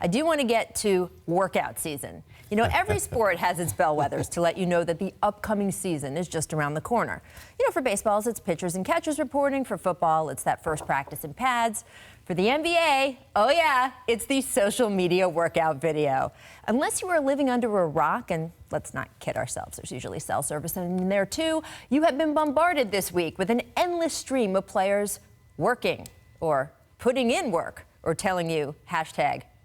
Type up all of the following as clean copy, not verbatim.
I do want to get to workout season. You know, every sport has its bellwethers to let you know that the upcoming season is just around the corner. You know, for baseballs, it's pitchers and catchers reporting. For football, it's that first practice in pads. For the NBA, oh yeah, it's the social media workout video. Unless you are living under a rock, and let's not kid ourselves, there's usually cell service in there too, you have been bombarded this week with an endless stream of players working or putting in work or telling you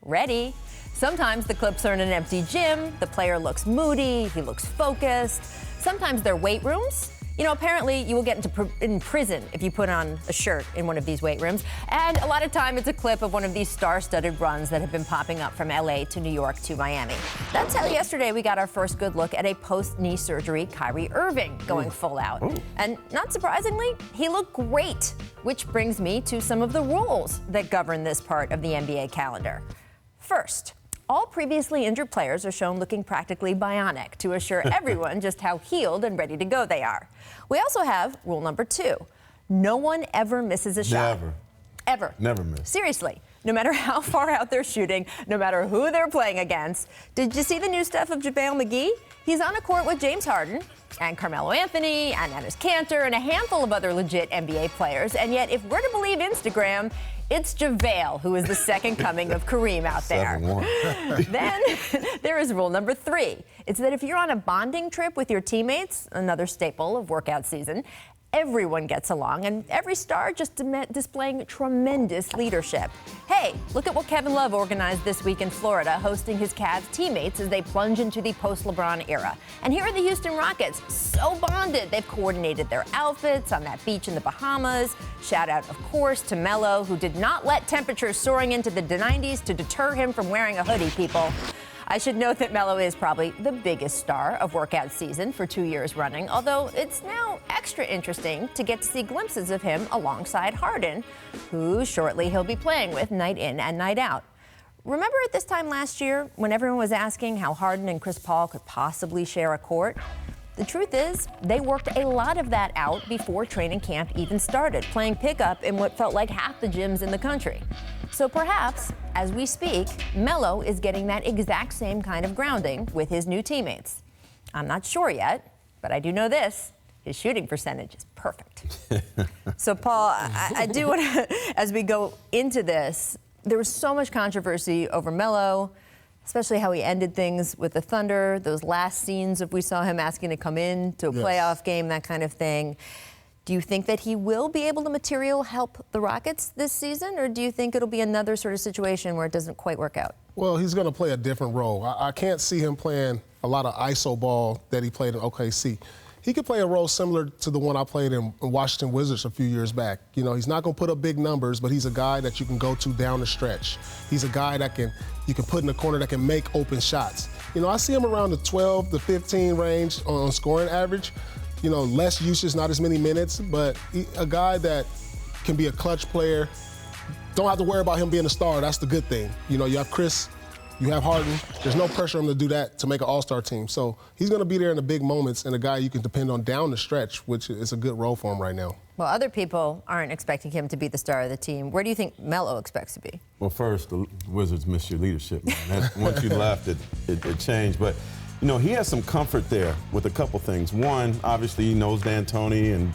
#ready. Sometimes the clips are in an empty gym, the player looks moody, he looks focused. Sometimes they're weight rooms. You know, apparently you will get in prison if you put on a shirt in one of these weight rooms. And a lot of time it's a clip of one of these star-studded runs that have been popping up from LA to New York to Miami. That's how yesterday we got our first good look at a post-knee surgery Kyrie Irving going full out. And not surprisingly, he looked great, which brings me to some of the rules that govern this part of the NBA calendar. First, all previously injured players are shown looking practically bionic to assure everyone just how healed and ready to go they are. We also have rule number 2. No one ever misses a shot. Never. Ever. Never miss. Seriously. No matter how far out they're shooting, no matter who they're playing against. Did you see the new stuff of JaVale McGee? He's on a court with James Harden and Carmelo Anthony and Enes Kanter and a handful of other legit NBA players. And yet, if we're to believe Instagram, it's JaVale who is the second coming of Kareem out there. Then there is rule number 3. It's that if you're on a bonding trip with your teammates, another staple of workout season, everyone gets along, and every star just displaying tremendous leadership. Hey, look at what Kevin Love organized this week in Florida, hosting his Cavs teammates as they plunge into the post-LeBron era. And here are the Houston Rockets, so bonded. They've coordinated their outfits on that beach in the Bahamas. Shout out, of course, to Melo, who did not let temperatures soaring into the 90s to deter him from wearing a hoodie, people. I should note that Melo is probably the biggest star of workout season for 2 years running, although it's now extra interesting to get to see glimpses of him alongside Harden, who shortly he'll be playing with night in and night out. Remember at this time last year when everyone was asking how Harden and Chris Paul could possibly share a court? The truth is, they worked a lot of that out before training camp even started, playing pickup in what felt like half the gyms in the country. So perhaps, as we speak, Melo is getting that exact same kind of grounding with his new teammates. I'm not sure yet, but I do know this. His shooting percentage is perfect. So, Paul, I do want to, as we go into this, there was so much controversy over Melo, especially how he ended things with the Thunder, those last scenes of we saw him asking to come in to a playoff game, that kind of thing. Do you think that he will be able to help the Rockets this season, or do you think it'll be another sort of situation where it doesn't quite work out? Well, he's going to play a different role. I can't see him playing a lot of ISO ball that he played in OKC. He could play a role similar to the one I played in Washington Wizards a few years back. You know, he's not going to put up big numbers, but he's a guy that you can go to down the stretch. He's a guy that you can put in the corner that can make open shots. You know, I see him around the 12 to 15 range on scoring average. You know, less usage, not as many minutes, but a guy that can be a clutch player. Don't have to worry about him being a star. That's the good thing. You know, you have Chris, you have Harden. There's no pressure on him to do that to make an all-star team. So he's going to be there in the big moments and a guy you can depend on down the stretch, which is a good role for him right now. Well, other people aren't expecting him to be the star of the team. Where do you think Melo expects to be? Well, first, the Wizards miss your leadership, man. Once you left, it changed. But, you know, he has some comfort there with a couple things. One, obviously, he knows D'Antoni, and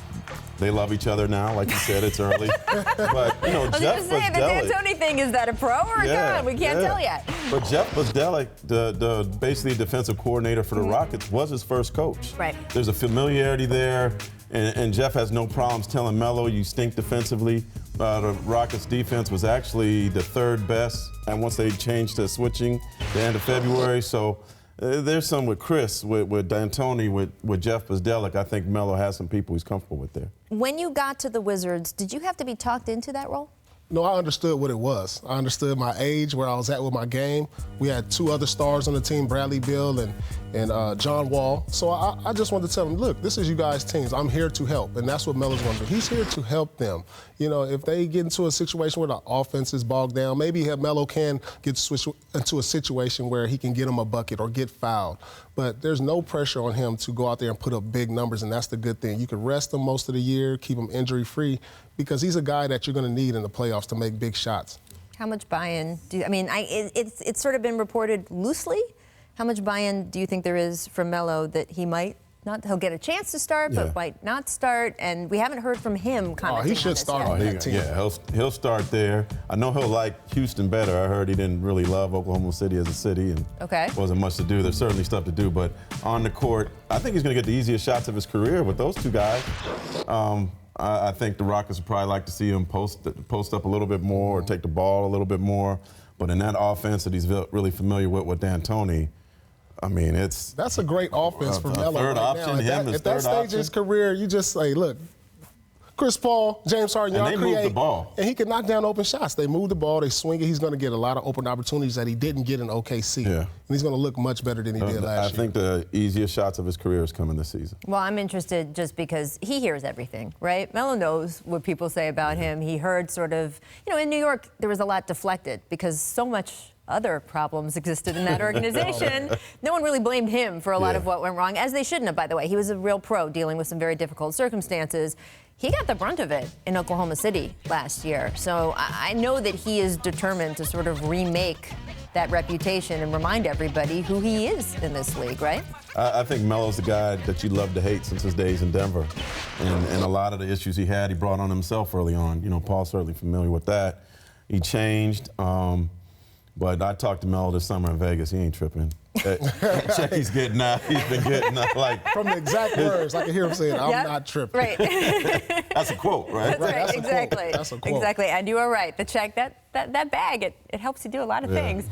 they love each other now. Like you said, it's early. But, you know, Jeff Bzdelik. The D'Antoni thing, is that a pro or a con? We can't tell yet. But Jeff Bzdelik, the basically defensive coordinator for the Rockets, was his first coach. Right. There's a familiarity there, and Jeff has no problems telling Melo, you stink defensively. The Rockets' defense was actually the 3rd best, and once they changed to switching the end of February. So there's some with Chris, with D'Antoni, with Jeff Bzdelik. I think Melo has some people he's comfortable with there. When you got to the Wizards, did you have to be talked into that role? No, I understood what it was. I understood my age, where I was at with my game. We had 2 other stars on the team, Bradley Beal and John Wall. So I just wanted to tell them, look, this is you guys' teams. I'm here to help, and that's what Melo's going to do. He's here to help them. You know, if they get into a situation where the offense is bogged down, maybe Melo can get switched into a situation where he can get him a bucket or get fouled. But there's no pressure on him to go out there and put up big numbers, and that's the good thing. You can rest him most of the year, keep him injury-free, because he's a guy that you're going to need in the playoffs to make big shots. How much buy-in do you, I mean, it's sort of been reported loosely. How much buy-in do you think there is from Melo that he might not, he'll get a chance to start, but might not start? And we haven't heard from him commenting he should on this start yet. on that team. Yeah, he'll start there. I know he'll like Houston better. I heard he didn't really love Oklahoma City as a city, and wasn't much to do. There's certainly stuff to do, but on the court, I think he's going to get the easiest shots of his career with those two guys. I think the Rockets would probably like to see him post up a little bit more, or take the ball a little bit more. But in that offense that he's really familiar with D'Antoni, I mean, that's a great offense for Melo. Third option, At that stage of his career, you just say, look, Chris Paul, James Harden, y'all create. Move the ball. And he can knock down open shots. They move the ball, they swing it. He's going to get a lot of open opportunities that he didn't get in OKC. Yeah. And he's going to look much better than he did last year. I think the easiest shots of his career is coming this season. Well, I'm interested just because he hears everything, right? Melo knows what people say about him. He heard sort of, in New York, there was a lot deflected because so much other problems existed in that organization. No one really blamed him for a lot of what went wrong, as they shouldn't have, by the way. He was a real pro dealing with some very difficult circumstances. He got the brunt of it in Oklahoma City last year. So I know that he is determined to sort of remake that reputation and remind everybody who he is in this league, right? I think Melo's the guy that you love to hate since his days in Denver. And a lot of the issues he had, brought on himself early on. Paul's certainly familiar with that. He changed. But I talked to Melo this summer in Vegas. He ain't tripping. He's getting out. He's been getting out. Like, from the exact words, I can hear him saying, I'm not tripping. Right. That's a quote, right? That's right. Exactly. That's a quote. Exactly. And you are right. The check, that bag, it helps you do a lot of things.